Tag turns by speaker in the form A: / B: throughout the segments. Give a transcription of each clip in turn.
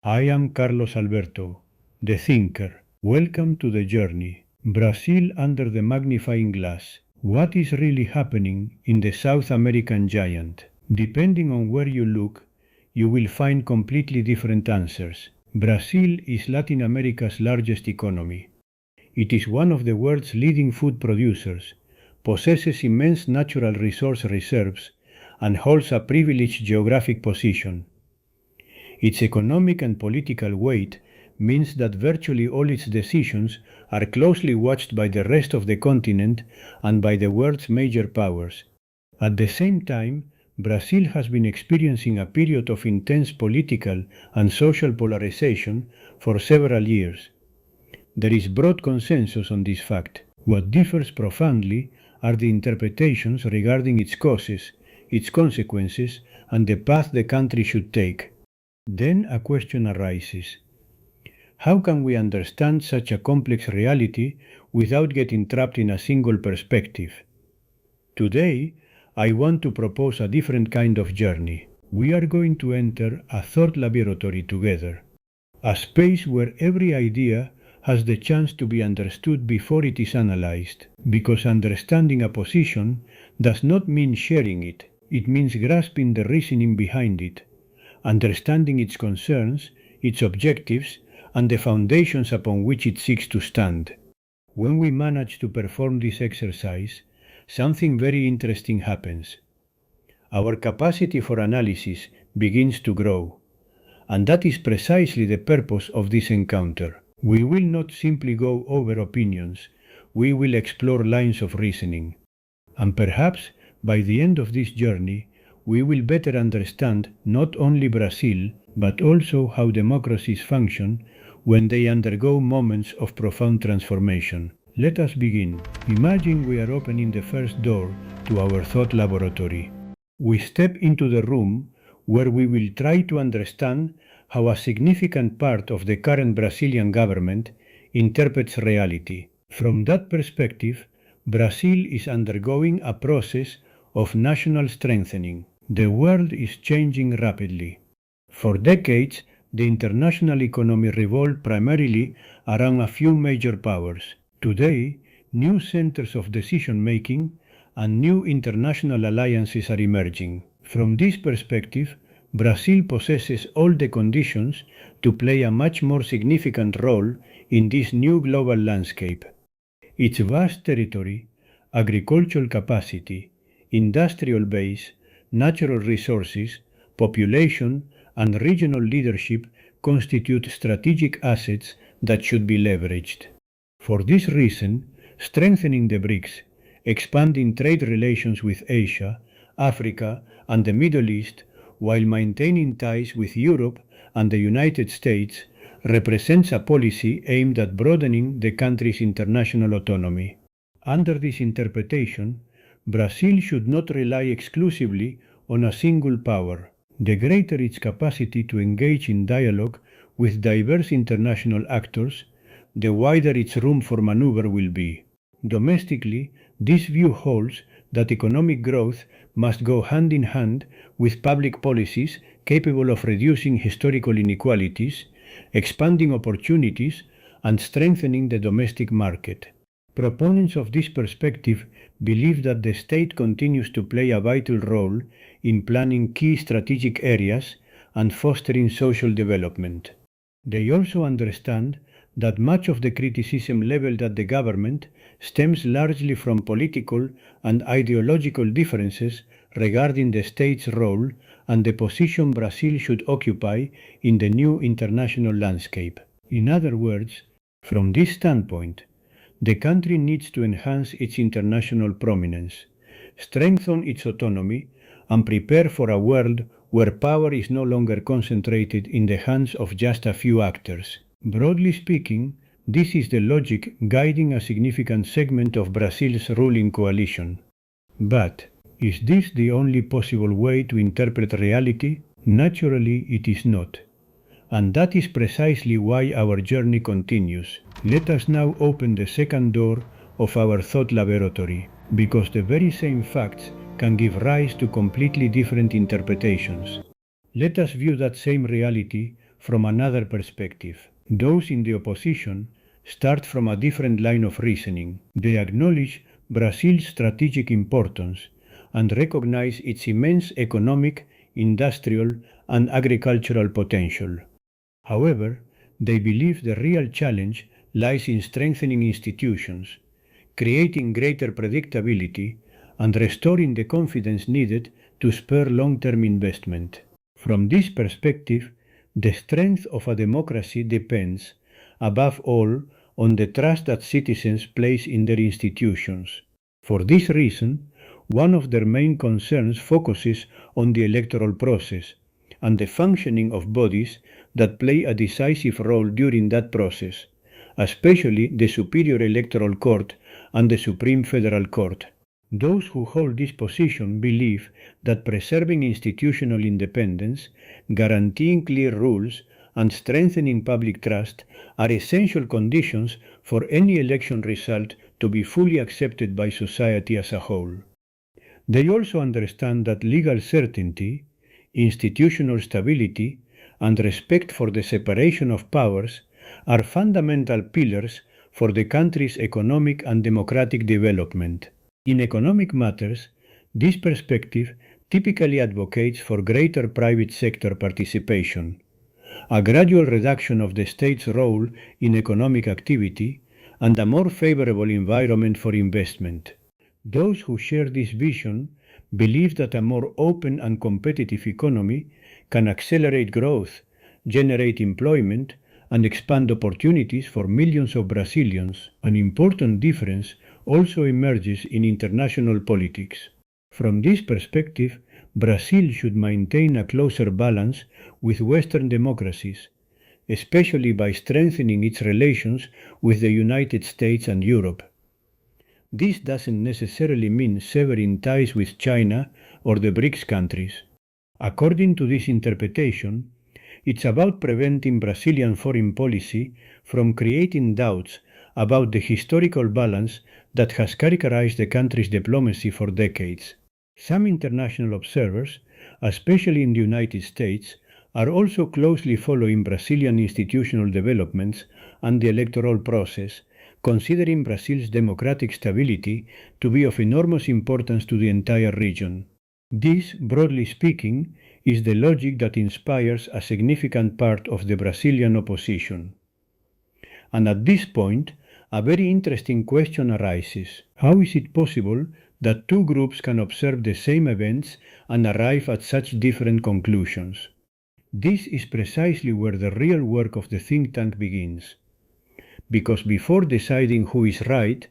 A: I am Carlos Alberto, the thinker. Welcome to the journey. Brazil under the magnifying glass. What is really happening in the South American giant? Depending on where you look, you will find completely different answers. Brazil is Latin America's largest economy. It is one of the world's leading food producers, possesses immense natural resource reserves, and holds a privileged geographic position. Its economic and political weight means that virtually all its decisions are closely watched by the rest of the continent and by the world's major powers. At the same time, Brazil has been experiencing a period of intense political and social polarization for several years. There is broad consensus on this fact. What differs profoundly are the interpretations regarding its causes, its consequences, and the path the country should take. Then a question arises. How can we understand such a complex reality without getting trapped in a single perspective? Today, I want to propose a different kind of journey. We are going to enter a thought laboratory together, a space where every idea has the chance to be understood before it is analyzed, because understanding a position does not mean sharing it. It means grasping the reasoning behind it, understanding its concerns, its objectives, and the foundations upon which it seeks to stand. When we manage to perform this exercise, something very interesting happens. Our capacity for analysis begins to grow, and that is precisely the purpose of this encounter. We will not simply go over opinions, we will explore lines of reasoning. And perhaps, by the end of this journey, we will better understand not only Brazil, but also how democracies function when they undergo moments of profound transformation. Let us begin. Imagine we are opening the first door to our thought laboratory. We step into the room where we will try to understand how a significant part of the current Brazilian government interprets reality. From that perspective, Brazil is undergoing a process of national strengthening. The world is changing rapidly. For decades, the international economy revolved primarily around a few major powers. Today, new centers of decision-making and new international alliances are emerging. From this perspective, Brazil possesses all the conditions to play a much more significant role in this new global landscape. Its vast territory, agricultural capacity, industrial base, natural resources, population, and regional leadership constitute strategic assets that should be leveraged. For this reason, strengthening the BRICS, expanding trade relations with Asia, Africa, and the Middle East, while maintaining ties with Europe and the United States, represents a policy aimed at broadening the country's international autonomy. Under this interpretation, Brazil should not rely exclusively on a single power. The greater its capacity to engage in dialogue with diverse international actors, the wider its room for maneuver will be. Domestically, this view holds that economic growth must go hand in hand with public policies capable of reducing historical inequalities, expanding opportunities, and strengthening the domestic market. Proponents of this perspective believe that the state continues to play a vital role in planning key strategic areas and fostering social development. They also understand that much of the criticism leveled at the government stems largely from political and ideological differences regarding the state's role and the position Brazil should occupy in the new international landscape. In other words, from this standpoint, the country needs to enhance its international prominence, strengthen its autonomy, and prepare for a world where power is no longer concentrated in the hands of just a few actors. Broadly speaking, this is the logic guiding a significant segment of Brazil's ruling coalition. But is this the only possible way to interpret reality? Naturally, it is not. And that is precisely why our journey continues. Let us now open the second door of our thought laboratory, because the very same facts can give rise to completely different interpretations. Let us view that same reality from another perspective. Those in the opposition start from a different line of reasoning. They acknowledge Brazil's strategic importance and recognize its immense economic, industrial, and agricultural potential. However, they believe the real challenge lies in strengthening institutions, creating greater predictability, and restoring the confidence needed to spur long-term investment. From this perspective, the strength of a democracy depends, above all, on the trust that citizens place in their institutions. For this reason, one of their main concerns focuses on the electoral process and the functioning of bodies that play a decisive role during that process, especially the Superior Electoral Court and the Supreme Federal Court. Those who hold this position believe that preserving institutional independence, guaranteeing clear rules, and strengthening public trust are essential conditions for any election result to be fully accepted by society as a whole. They also understand that legal certainty, institutional stability, and respect for the separation of powers are fundamental pillars for the country's economic and democratic development. In economic matters, this perspective typically advocates for greater private sector participation, a gradual reduction of the state's role in economic activity, and a more favorable environment for investment. Those who share this vision believe that a more open and competitive economy can accelerate growth, generate employment, and expand opportunities for millions of Brazilians. An important difference also emerges in international politics. From this perspective, Brazil should maintain a closer balance with Western democracies, especially by strengthening its relations with the United States and Europe. This doesn't necessarily mean severing ties with China or the BRICS countries. According to this interpretation, it's about preventing Brazilian foreign policy from creating doubts about the historical balance that has characterized the country's diplomacy for decades. Some international observers, especially in the United States, are also closely following Brazilian institutional developments and the electoral process, considering Brazil's democratic stability to be of enormous importance to the entire region. This, broadly speaking, is the logic that inspires a significant part of the Brazilian opposition. And at this point, a very interesting question arises. How is it possible that two groups can observe the same events and arrive at such different conclusions? This is precisely where the real work of the think tank begins. Because before deciding who is right,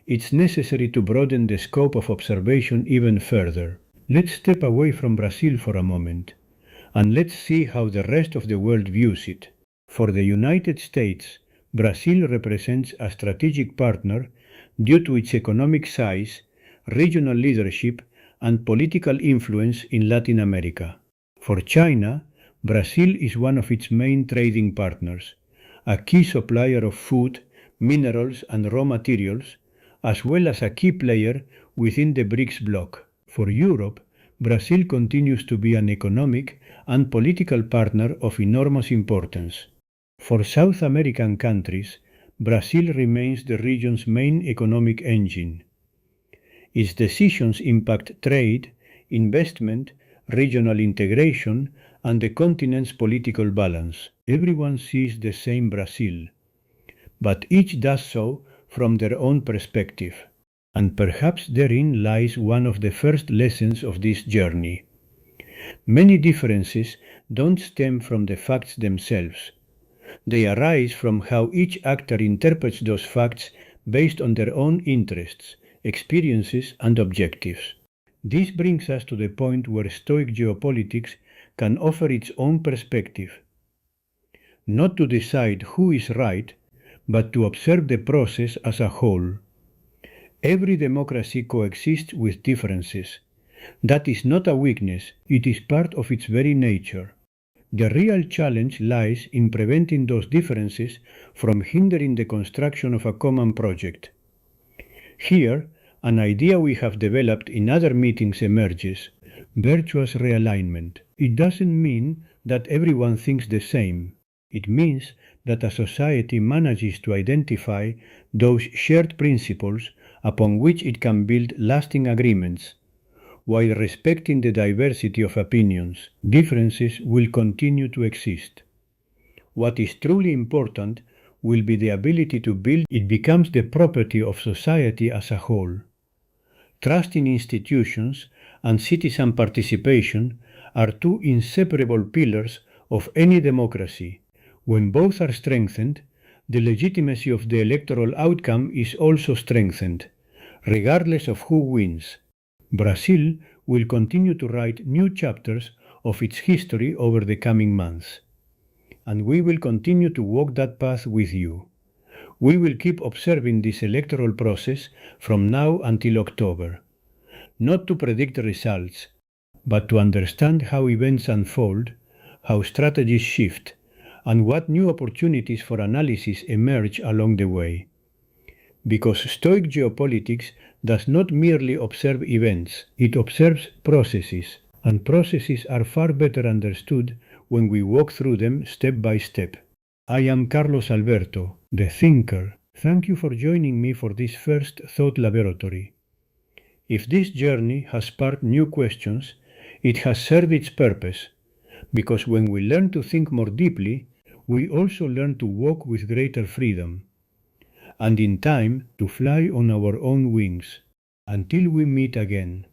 A: it's necessary to broaden the scope of observation even further. Let's step away from Brazil for a moment, and let's see how the rest of the world views it. For the United States, Brazil represents a strategic partner due to its economic size, regional leadership, and political influence in Latin America. For China, Brazil is one of its main trading partners, a key supplier of food, minerals, and raw materials, as well as a key player within the BRICS bloc. For Europe, Brazil continues to be an economic and political partner of enormous importance. For South American countries, Brazil remains the region's main economic engine. Its decisions impact trade, investment, regional integration, and the continent's political balance. Everyone sees the same Brazil, but each does so from their own perspective. And perhaps therein lies one of the first lessons of this journey. Many differences don't stem from the facts themselves. They arise from how each actor interprets those facts based on their own interests, experiences, and objectives. This brings us to the point where Stoic Geopolitics can offer its own perspective. Not to decide who is right, but to observe the process as a whole. Every democracy coexists with differences. That is not a weakness, it is part of its very nature. The real challenge lies in preventing those differences from hindering the construction of a common project. Here, an idea we have developed in other meetings emerges: virtuous realignment. It doesn't mean that everyone thinks the same. It means that a society manages to identify those shared principles upon which it can build lasting agreements. While respecting the diversity of opinions, differences will continue to exist. What is truly important will be the ability to build it becomes the property of society as a whole. Trust in institutions and citizen participation are two inseparable pillars of any democracy. When both are strengthened, the legitimacy of the electoral outcome is also strengthened, regardless of who wins. Brazil will continue to write new chapters of its history over the coming months. And we will continue to walk that path with you. We will keep observing this electoral process from now until October, not to predict results, but to understand how events unfold, how strategies shift, and what new opportunities for analysis emerge along the way. Because Stoic Geopolitics does not merely observe events, it observes processes, and processes are far better understood when we walk through them step by step. I am Carlos Alberto, the thinker. Thank you for joining me for this first thought laboratory. If this journey has sparked new questions, it has served its purpose, because when we learn to think more deeply, we also learn to walk with greater freedom, and in time to fly on our own wings. Until we meet again.